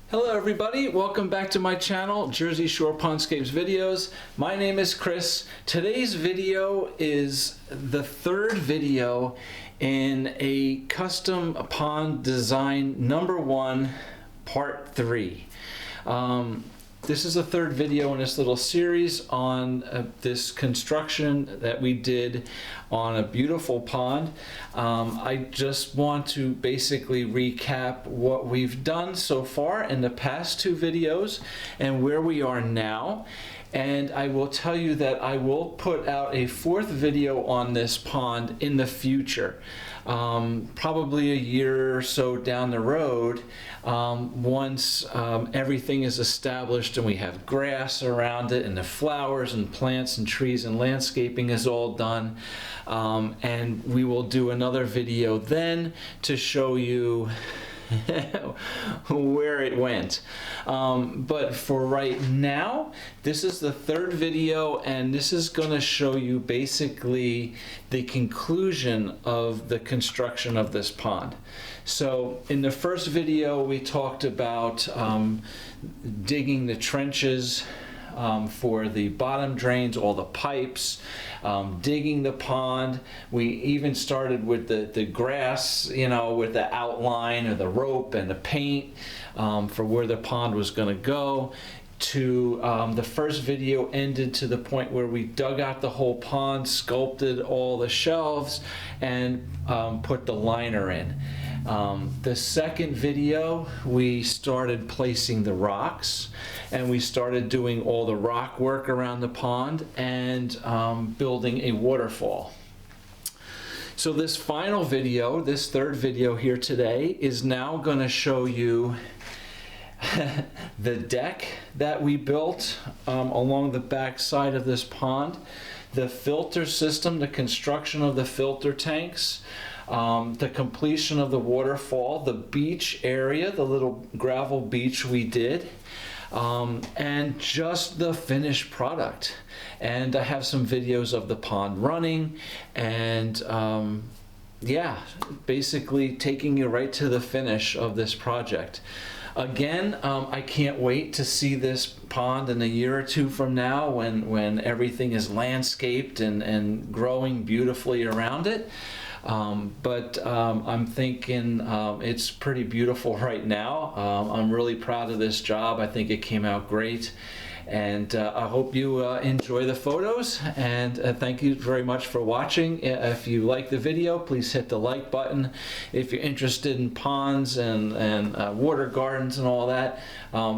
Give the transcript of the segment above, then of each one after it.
Hello everybody, welcome back to my channel, Jersey Shore Pondscapes Videos. My name is Chris. Today's video is the third video in a custom pond design #1, part 3. This is the third video in this little series on this construction that we did on a beautiful pond. I just want to basically recap what we've done so far in the past 2 videos and where we are now. And I will tell you that I will put out a 4th video on this pond in the future. Probably a year or so down the road, once everything is established and we have grass around it and the flowers and plants and trees and landscaping is all done. And we will do another video then to show you where it went. But for right now, this is the 3rd video, and this is going to show you basically the conclusion of the construction of this pond. So in the first video we talked about digging the trenches for the bottom drains, all the pipes, digging the pond. We even started with the grass, you know, with the outline of the rope and the paint for where the pond was going to go. The first video ended to the point where we dug out the whole pond, sculpted all the shelves, and put the liner in. The second video, we started placing the rocks, and we started doing all the rock work around the pond and building a waterfall. So this final video, this 3rd video here today, is now going to show you the deck that we built along the back side of this pond, the filter system, the construction of the filter tanks, the completion of the waterfall, the beach area, the little gravel beach we did, and just the finished product. And I have some videos of the pond running, and yeah, basically taking you right to the finish of this project. Again, I can't wait to see this pond in a year or 2 from now when everything is landscaped and growing beautifully around it. But I'm thinking it's pretty beautiful right now. I'm really proud of this job. I think it came out great. And I hope you enjoy the photos, and thank you very much for watching. If you like the video, please hit the like button. If you're interested in ponds and water gardens and all that,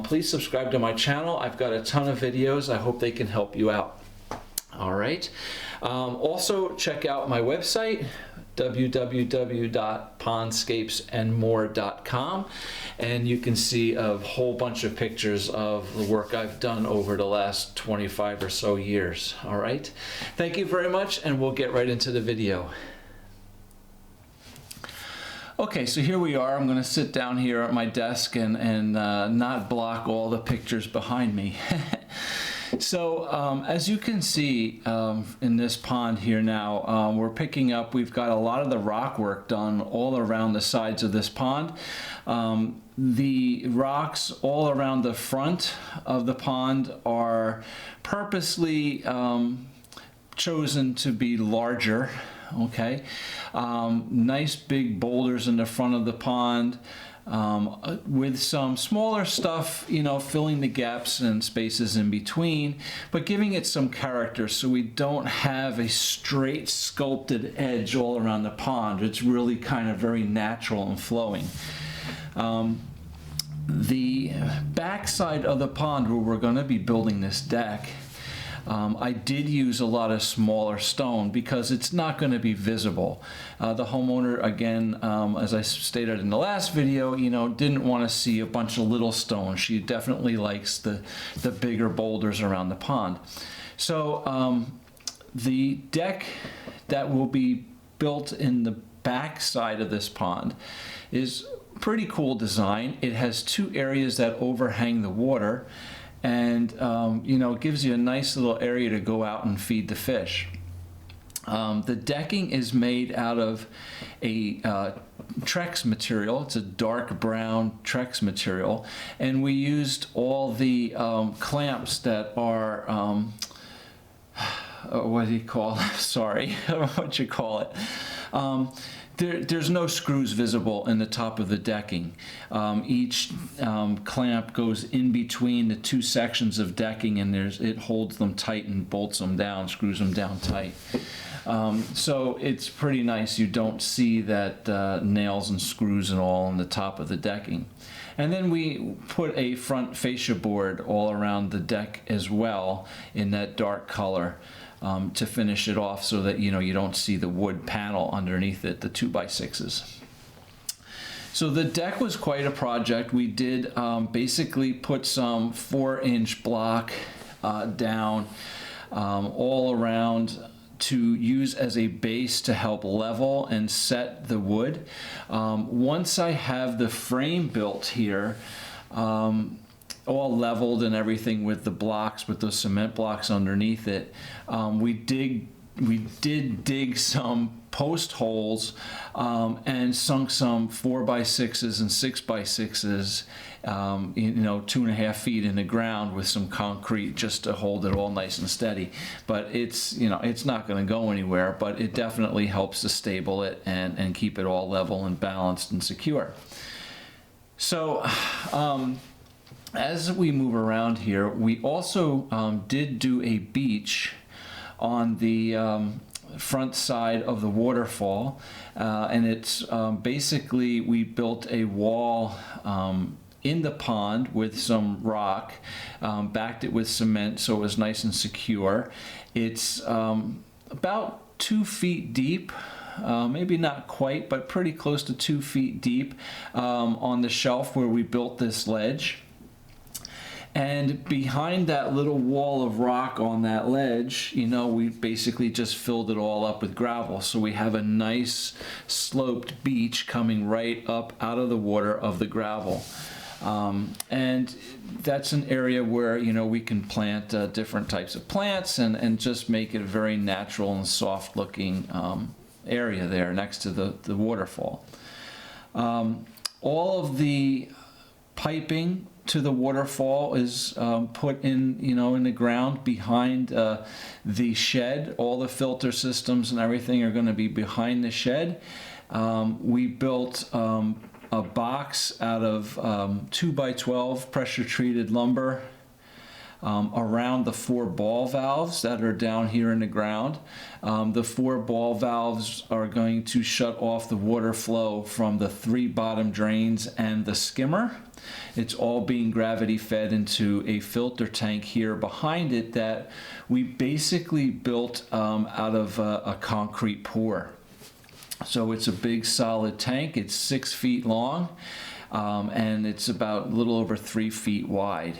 please subscribe to my channel. I've got a ton of videos. I hope they can help you out. All right. Also, check out my website, www.pondscapesandmore.com, and you can see a whole bunch of pictures of the work I've done over the last 25 or so years. All right. Thank you very much, and we'll get right into the video. Okay, so here we are. I'm going to sit down here at my desk and not block all the pictures behind me. So as you can see in this pond here now, we're picking up, we've got a lot of the rock work done all around the sides of this pond. The rocks all around the front of the pond are purposely chosen to be larger. Okay, nice big boulders in the front of the pond. With some smaller stuff, you know, filling the gaps and spaces in between, but giving it some character so we don't have a straight sculpted edge all around the pond. It's really kind of very natural and flowing. The back side of the pond where we're going to be building this deck, I did use a lot of smaller stone because it's not going to be visible. The homeowner, again, as I stated in the last video, you know, didn't want to see a bunch of little stones. She definitely likes the bigger boulders around the pond. So the deck that will be built in the back side of this pond is pretty cool design. It has 2 areas that overhang the water, and you know, it gives you a nice little area to go out and feed the fish. The decking is made out of a Trex material. It's a dark brown Trex material, and we used all the clamps that are what do you call it? Sorry, I don't know what you call it. There's no screws visible in the top of the decking. Each clamp goes in between the two sections of decking, and it holds them tight and bolts them down, screws them down tight. So it's pretty nice. You don't see that nails and screws and all on the top of the decking. And then we put a front fascia board all around the deck as well in that dark color. To finish it off so that you don't see the wood panel underneath it, the 2x6s. So the deck was quite a project. We did basically put some 4-inch block down all around to use as a base to help level and set the wood. Once I have the frame built here, all leveled and everything with the blocks, with the cement blocks underneath it, we did dig some post holes and sunk some 4x6s and 6x6s, 2.5 feet in the ground with some concrete just to hold it all nice and steady. But it's not going to go anywhere, but it definitely helps to stable it and keep it all level and balanced and secure. So as we move around here, we also did do a beach on the front side of the waterfall, and it's basically we built a wall in the pond with some rock, backed it with cement so it was nice and secure. It's about 2 feet deep. Maybe not quite, but pretty close to 2 feet deep on the shelf where we built this ledge. And behind that little wall of rock on that ledge, we basically just filled it all up with gravel. So we have a nice sloped beach coming right up out of the water of the gravel. And that's an area where, we can plant different types of plants and just make it a very natural and soft looking area there next to the waterfall. All of the piping to the waterfall is put in the ground behind the shed. All the filter systems and everything are going to be behind the shed. We built a box out of 2x12 pressure treated lumber around the 4 ball valves that are down here in the ground. The 4 ball valves are going to shut off the water flow from the 3 bottom drains and the skimmer. It's all being gravity fed into a filter tank here behind it that we basically built out of a concrete pour. So it's a big solid tank. It's 6 feet long and it's about a little over 3 feet wide.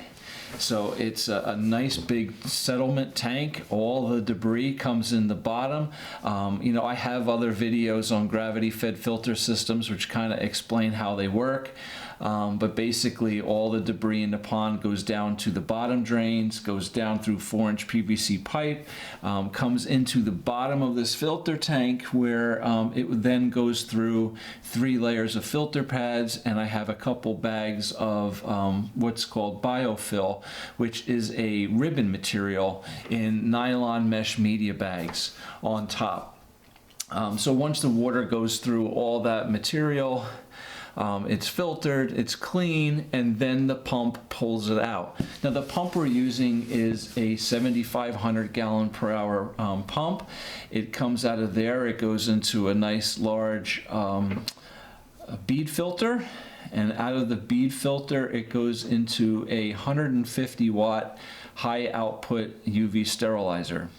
So it's a nice big settlement tank. All the debris comes in the bottom. I have other videos on gravity fed filter systems which kind of explain how they work. But basically all the debris in the pond goes down to the bottom drains, goes down through 4-inch PVC pipe, comes into the bottom of this filter tank where it then goes through 3 layers of filter pads, and I have a couple bags of what's called biofill, which is a ribbon material in nylon mesh media bags on top. So once the water goes through all that material, it's filtered, it's clean, and then the pump pulls it out. Now the pump we're using is a 7,500 gallon per hour pump. It comes out of there, it goes into a nice large bead filter, and out of the bead filter it goes into a 150 watt high output UV sterilizer.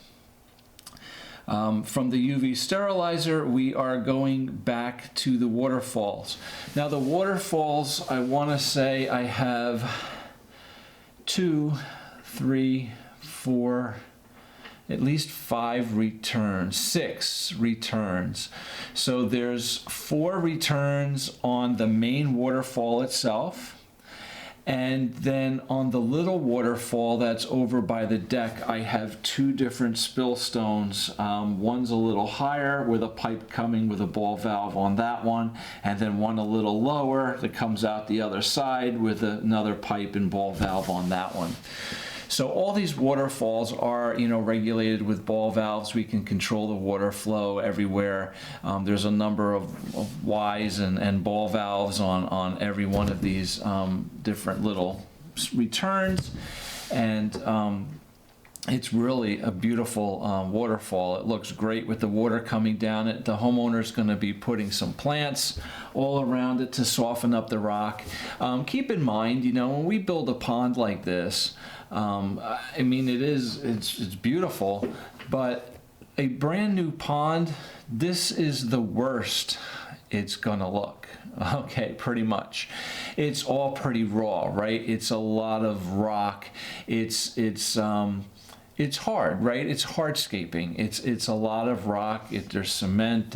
From the UV sterilizer, we are going back to the waterfalls. Now the waterfalls, I want to say I have 2, 3, 4, at least 5 returns, 6 returns. So there's 4 returns on the main waterfall itself, And then on the little waterfall that's over by the deck, I have two different spill stones. One's a little higher with a pipe coming with a ball valve on that one, and then one a little lower that comes out the other side with another pipe and ball valve on that one. So all these waterfalls are, regulated with ball valves. We can control the water flow everywhere. There's a number of Ys and ball valves on every one of these different little returns. And it's really a beautiful waterfall. It looks great with the water coming down it. The homeowner's going to be putting some plants all around it to soften up the rock. Keep in mind, when we build a pond like this, I mean, it's beautiful, but a brand new pond, this is the worst it's gonna look. Okay, pretty much. It's all pretty raw, right? It's a lot of rock. It's hard, right? It's hardscaping. It's a lot of rock. There's cement.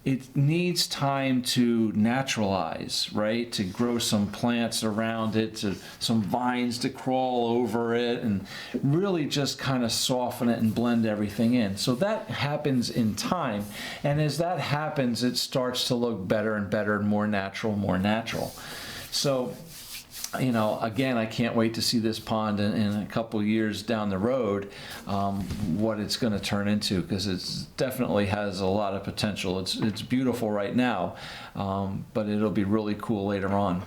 It needs time to naturalize, right? To grow some plants around it, some vines to crawl over it, and really just kind of soften it and blend everything in. So that happens in time. And as that happens, it starts to look better and better and more natural. So, again, I can't wait to see this pond in a couple years down the road, what it's going to turn into, because it definitely has a lot of potential. It's beautiful right now, but it'll be really cool later on.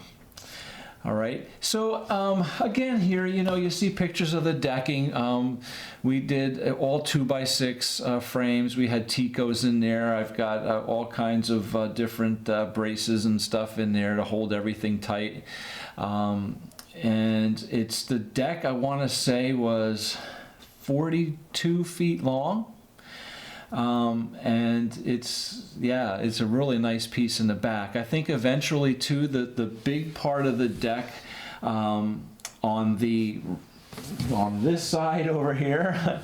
All right, so again here, you see pictures of the decking. We did all 2x6 frames. We had Ticos in there. I've got all kinds of different braces and stuff in there to hold everything tight. And it's the deck, I want to say, was 42 feet long. And it's a really nice piece in the back. I think eventually too, the big part of the deck on this side over here,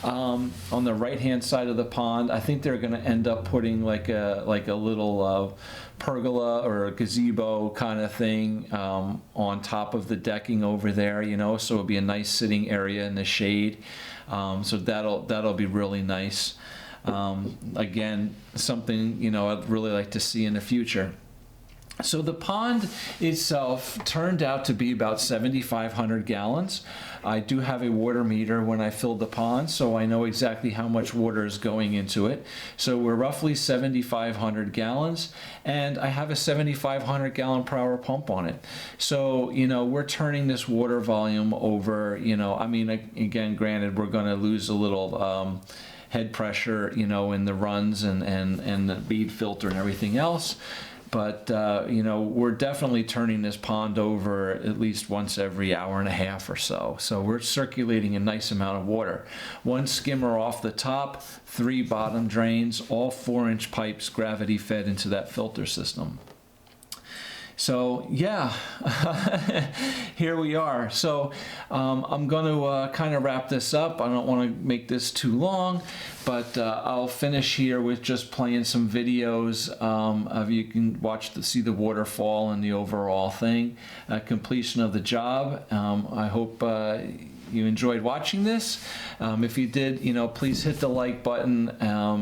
on the right hand side of the pond, I think they're going to end up putting like a little pergola or a gazebo kind of thing on top of the decking over there, so it'll be a nice sitting area in the shade. So that'll be really nice. Again, something I'd really like to see in the future. So the pond itself turned out to be about 7,500 gallons. I do have a water meter when I filled the pond, so I know exactly how much water is going into it. So we're roughly 7,500 gallons, and I have a 7,500 gallon per hour pump on it. So, we're turning this water volume over, I mean, again, granted, we're going to lose a little head pressure, in the runs and the bead filter and everything else. But, we're definitely turning this pond over at least once every hour and a half or so. So we're circulating a nice amount of water. One skimmer off the top, 3 bottom drains, all 4-inch pipes gravity fed into that filter system. So yeah, here we are. So I'm going to kind of wrap this up. I don't want to make this too long, but I'll finish here with just playing some videos of you can see the waterfall and the overall thing, completion of the job. I hope you enjoyed watching this. If you did, please hit the like button.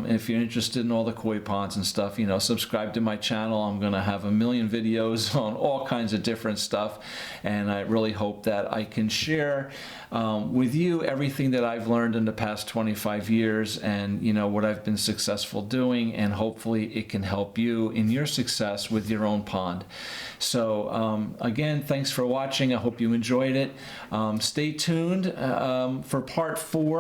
If you're interested in all the koi ponds and stuff, subscribe to my channel. I'm going to have a million videos on all kinds of different stuff, and I really hope that I can share with you everything that I've learned in the past 25 years and what I've been successful doing, and hopefully it can help you in your success with your own pond. So again, thanks for watching. I hope you enjoyed it. Stay tuned for part 4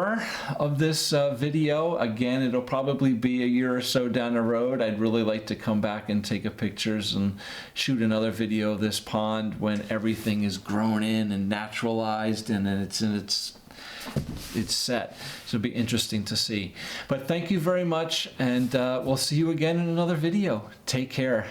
of this video. Again, it'll probably be a year or so down the road. I'd really like to come back and take pictures and shoot another video of this pond when everything is grown in and naturalized and it's set. So it'll be interesting to see. But thank you very much, and we'll see you again in another video. Take care.